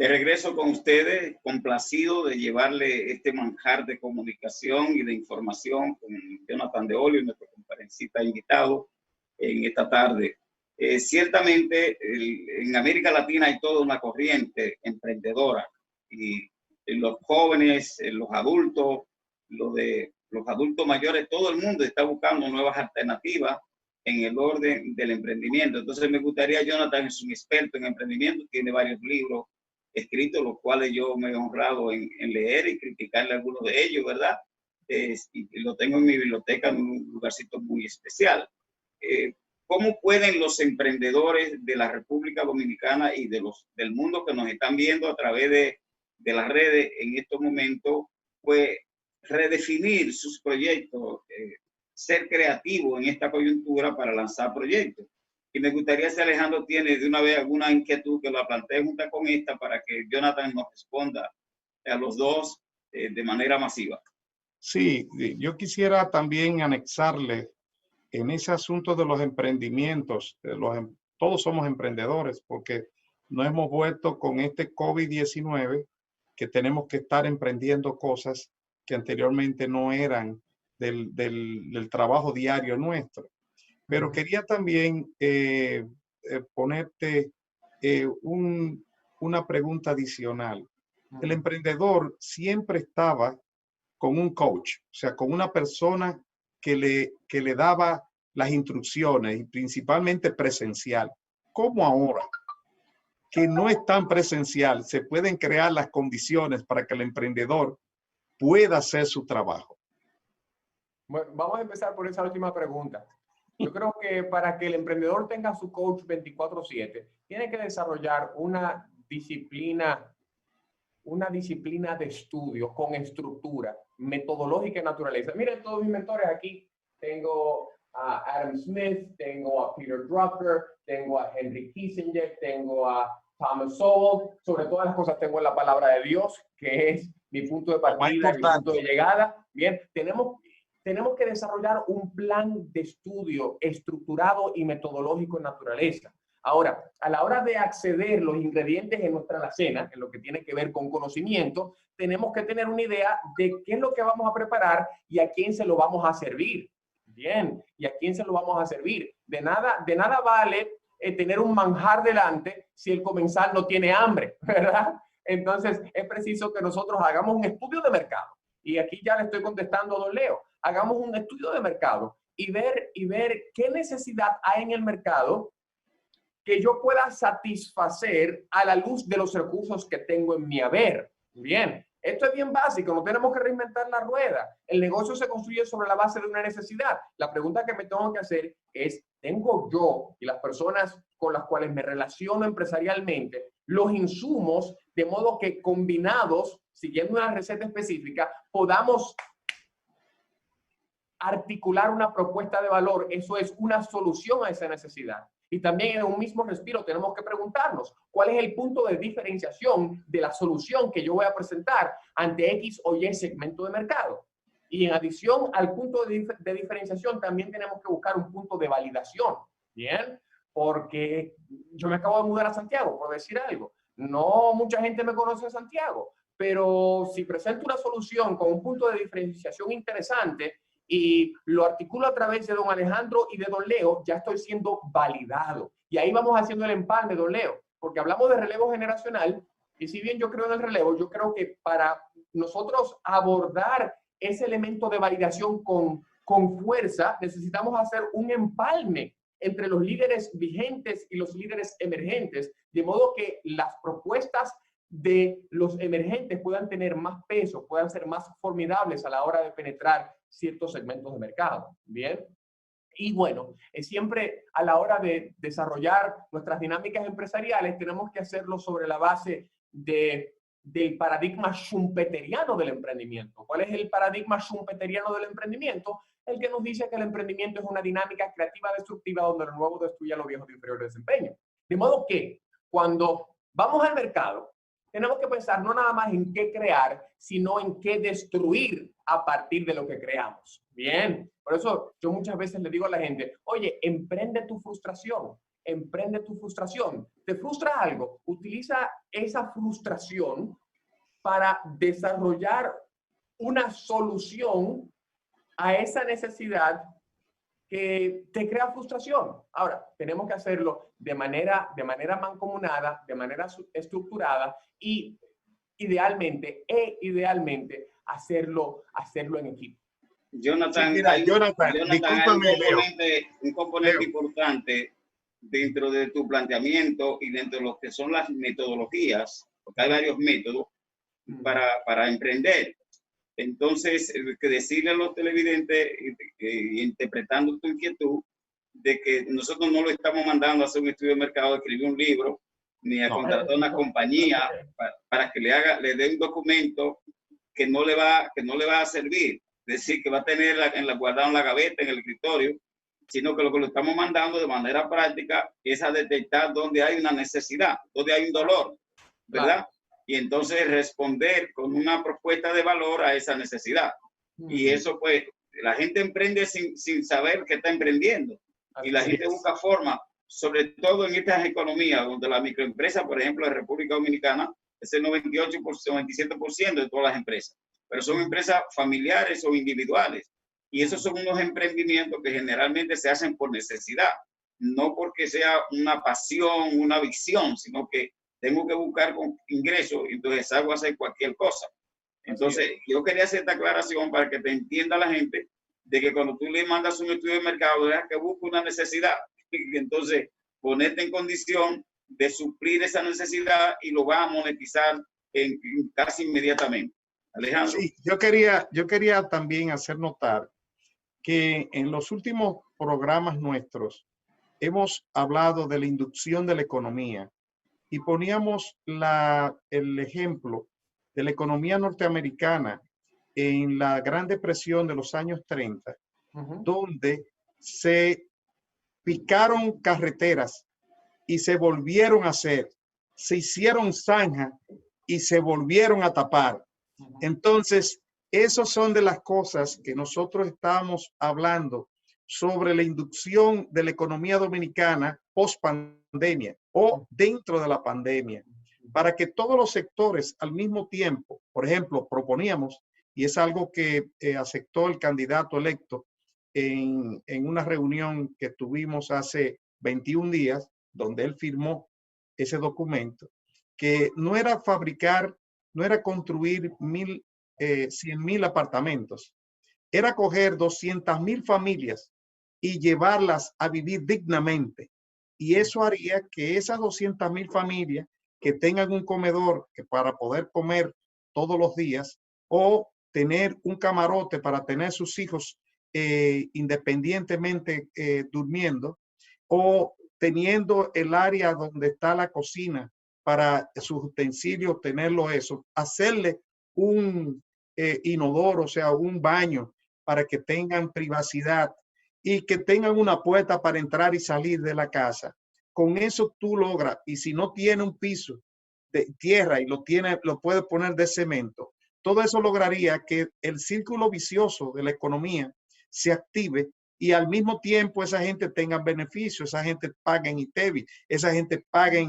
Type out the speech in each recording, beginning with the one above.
De regreso con ustedes, complacido de llevarle este manjar de comunicación y de información con Jonathan de Olio, nuestro conferencista invitado en esta tarde. Ciertamente en América Latina hay toda una corriente emprendedora y los jóvenes, los adultos, los adultos mayores, todo el mundo está buscando nuevas alternativas en el orden del emprendimiento. Entonces me gustaría, Jonathan es un experto en emprendimiento, tiene varios libros escritos, los cuales yo me he honrado en leer y criticarle algunos de ellos, ¿verdad? Y lo tengo en mi biblioteca en un lugarcito muy especial. ¿Cómo pueden los emprendedores de la República Dominicana y del mundo que nos están viendo a través de las redes en estos momentos, pues redefinir sus proyectos, ser creativo en esta coyuntura para lanzar proyectos? Y me gustaría, si Alejandro tiene de una vez alguna inquietud, que la plantee junto con esta para que Jonathan nos responda a los dos de manera masiva. Sí, yo quisiera también anexarle en ese asunto de los emprendimientos. Todos somos emprendedores porque nos hemos vuelto con este COVID-19 que tenemos que estar emprendiendo cosas que anteriormente no eran del trabajo diario nuestro. Pero quería también ponerte una pregunta adicional. El emprendedor siempre estaba con un coach, o sea, con una persona que le daba las instrucciones, y principalmente presencial. ¿Cómo ahora, que no es tan presencial, se pueden crear las condiciones para que el emprendedor pueda hacer su trabajo? Bueno, vamos a empezar por esa última pregunta. Yo creo que para que el emprendedor tenga su coach 24/7, tiene que desarrollar una disciplina de estudio con estructura, metodológica y naturaleza. Miren todos mis mentores aquí. Tengo a Adam Smith, tengo a Peter Drucker, tengo a Henry Kissinger, tengo a Thomas Sowell. Sobre todas las cosas tengo la palabra de Dios, que es mi punto de partida, mi punto de llegada. Bien, tenemos que desarrollar un plan de estudio estructurado y metodológico en naturaleza. Ahora, a la hora de acceder los ingredientes en nuestra alacena, en lo que tiene que ver con conocimiento, tenemos que tener una idea de qué es lo que vamos a preparar y a quién se lo vamos a servir. Bien, ¿y a quién se lo vamos a servir? De nada vale tener un manjar delante si el comensal no tiene hambre, ¿verdad? Entonces, es preciso que nosotros hagamos un estudio de mercado. Y aquí ya le estoy contestando a don Leo. Hagamos un estudio de mercado y ver qué necesidad hay en el mercado que yo pueda satisfacer a la luz de los recursos que tengo en mi haber. Bien, esto es bien básico, no tenemos que reinventar la rueda. El negocio se construye sobre la base de una necesidad. La pregunta que me tengo que hacer es, ¿tengo yo y las personas con las cuales me relaciono empresarialmente los insumos de modo que combinados, siguiendo una receta específica, podamos articular una propuesta de valor? Eso es una solución a esa necesidad. Y también en un mismo respiro tenemos que preguntarnos cuál es el punto de diferenciación de la solución que yo voy a presentar ante X o Y segmento de mercado. Y en adición al punto de diferenciación, también tenemos que buscar un punto de validación. Bien, porque yo me acabo de mudar a Santiago, por decir algo. No mucha gente me conoce en Santiago, pero si presento una solución con un punto de diferenciación interesante y lo articulo a través de don Alejandro y de don Leo, ya estoy siendo validado. Y ahí vamos haciendo el empalme, don Leo, porque hablamos de relevo generacional, y si bien yo creo en el relevo, yo creo que para nosotros abordar ese elemento de validación con fuerza, necesitamos hacer un empalme entre los líderes vigentes y los líderes emergentes, de modo que las propuestas de los emergentes puedan tener más peso, puedan ser más formidables a la hora de penetrar ciertos segmentos de mercado. Bien. Y bueno, siempre a la hora de desarrollar nuestras dinámicas empresariales tenemos que hacerlo sobre la base del paradigma schumpeteriano del emprendimiento. ¿Cuál es el paradigma schumpeteriano del emprendimiento? El que nos dice que el emprendimiento es una dinámica creativa destructiva donde lo nuevo destruye a lo viejo de inferior desempeño. De modo que cuando vamos al mercado, tenemos que pensar no nada más en qué crear, sino en qué destruir a partir de lo que creamos. Bien, por eso yo muchas veces le digo a la gente, oye, emprende tu frustración. emprende tu frustración. ¿Te frustra algo? Utiliza esa frustración para desarrollar una solución a esa necesidad que te crea frustración. Ahora, tenemos que hacerlo de manera mancomunada, de manera estructurada y idealmente hacerlo en equipo. Jonathan, Sí, mira, Jonathan, hay discúlpame, un componente Leo. importante dentro de tu planteamiento y dentro de lo que son las metodologías, porque hay varios métodos para emprender. Entonces, que decirle a los televidentes, interpretando tu inquietud, de que nosotros no lo estamos mandando a hacer un estudio de mercado, a escribir un libro, ni a contratar una compañía para que le dé un documento que no le va a servir. Es decir, que va a tener guardado en la gaveta, en el escritorio, sino que lo que lo estamos mandando de manera práctica es a detectar dónde hay una necesidad, dónde hay un dolor, ¿verdad? Y entonces responder con una propuesta de valor a esa necesidad. Y eso, pues, la gente emprende sin saber que está emprendiendo. Y la gente busca forma, sobre todo en estas economías, donde la microempresa, por ejemplo, en República Dominicana, es el 97% de todas las empresas. Pero son empresas familiares o individuales. Y esos son unos emprendimientos que generalmente se hacen por necesidad, no porque sea una pasión, una visión, sino que tengo que buscar con ingresos, entonces hago hacer cualquier cosa. Entonces, yo quería hacer esta aclaración para que te entienda la gente de que cuando tú le mandas un estudio de mercado, deja que busque una necesidad. Y entonces, ponerte en condición de suplir esa necesidad y lo va a monetizar casi inmediatamente. Alejandro. Sí, yo quería también hacer notar que en los últimos programas nuestros hemos hablado de la inducción de la economía y poníamos el ejemplo de la economía norteamericana en la Gran Depresión de los años 30, donde se picaron carreteras y se volvieron a hacer, se hicieron zanjas y se volvieron a tapar. Entonces, esas son de las cosas que nosotros estábamos hablando sobre la inducción de la economía dominicana post pandemia o dentro de la pandemia, para que todos los sectores al mismo tiempo, por ejemplo, proponíamos, y es algo que aceptó el candidato electo en una reunión que tuvimos hace 21 días, donde él firmó ese documento, que no era fabricar, no era construir 100,000 apartamentos, era coger 200,000 familias y llevarlas a vivir dignamente. Y eso haría que esas 200,000 familias que tengan un comedor que para poder comer todos los días o tener un camarote para tener sus hijos independientemente durmiendo o teniendo el área donde está la cocina para sus utensilios, tenerlo eso, hacerle un inodoro, o sea, un baño para que tengan privacidad y que tengan una puerta para entrar y salir de la casa. Con eso tú logras, y si no tiene un piso de tierra y lo puedes poner de cemento, todo eso lograría que el círculo vicioso de la economía se active y al mismo tiempo esa gente tenga beneficios, esa gente pague en ITEVI, esa gente pague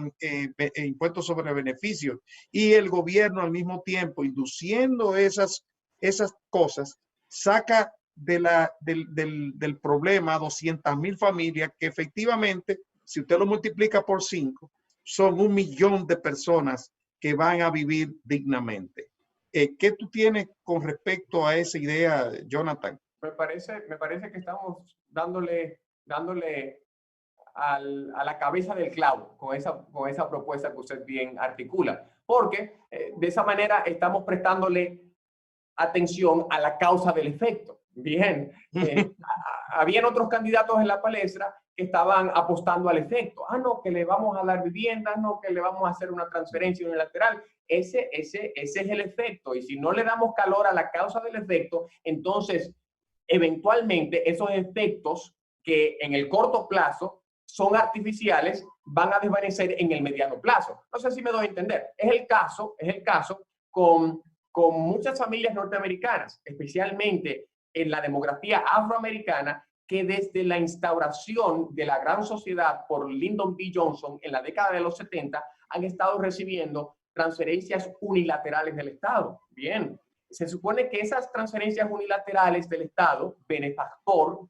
impuestos sobre beneficios y el gobierno al mismo tiempo, induciendo esas cosas, saca del problema a 200,000 familias que efectivamente, si usted lo multiplica por 5, son 1 millón de personas que van a vivir dignamente. ¿Qué tú tienes con respecto a esa idea, Jonathan? Me parece que estamos dándole a la cabeza del clavo con esa propuesta que usted bien articula, porque de esa manera estamos prestándole atención a la causa del efecto. Bien, habían otros candidatos en la palestra que estaban apostando al efecto. No, que le vamos a dar viviendas, no, que le vamos a hacer una transferencia unilateral. Ese es el efecto. Y si no le damos calor a la causa del efecto, entonces eventualmente esos efectos que en el corto plazo son artificiales van a desvanecer en el mediano plazo. No sé si me doy a entender. Es el caso con muchas familias norteamericanas, especialmente en la demografía afroamericana, que desde la instauración de la gran sociedad por Lyndon B. Johnson en la década de los 70 han estado recibiendo transferencias unilaterales del Estado. Bien, se supone que esas transferencias unilaterales del Estado, benefactor,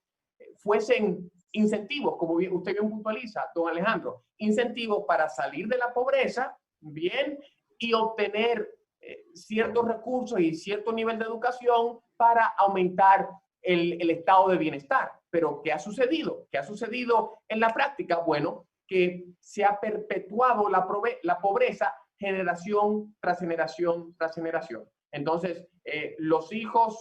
fuesen incentivos, como usted bien puntualiza, don Alejandro, incentivos para salir de la pobreza, bien, y obtener ciertos recursos y cierto nivel de educación para aumentar el estado de bienestar. Pero ¿qué ha sucedido? ¿Qué ha sucedido en la práctica? Bueno, que se ha perpetuado la pobreza generación tras generación tras generación. Entonces, los hijos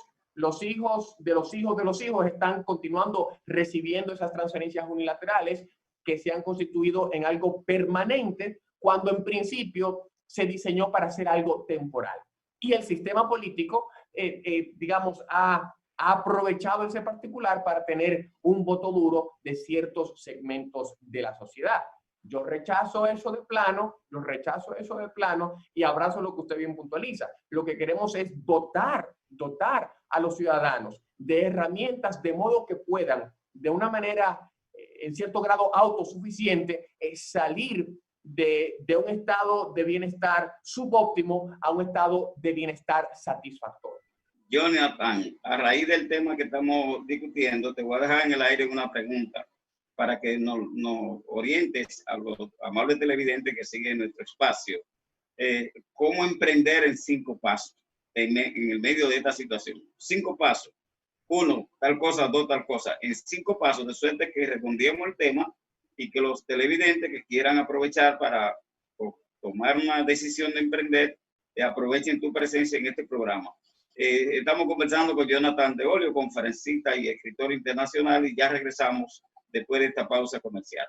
de los hijos están continuando recibiendo esas transferencias unilaterales que se han constituido en algo permanente cuando en principio se diseñó para ser algo temporal. Y el sistema político, digamos, ha aprovechado ese particular para tener un voto duro de ciertos segmentos de la sociedad. Yo rechazo eso de plano, y abrazo lo que usted bien puntualiza. Lo que queremos es dotar a los ciudadanos de herramientas de modo que puedan, de una manera, en cierto grado, autosuficiente, salir de un estado de bienestar subóptimo a un estado de bienestar satisfactorio. Jonathan, a raíz del tema que estamos discutiendo, te voy a dejar en el aire una pregunta para que nos orientes a los amables televidentes que siguen nuestro espacio. ¿Cómo emprender en 5 pasos en el medio de esta situación? 5 pasos. 1, tal cosa, 2, tal cosa. En 5 pasos, de suerte que respondíamos el tema y que los televidentes que quieran aprovechar para tomar una decisión de emprender, aprovechen tu presencia en este programa. Estamos conversando con Jonathan de Olio, conferencista y escritor internacional, y ya regresamos después de esta pausa comercial.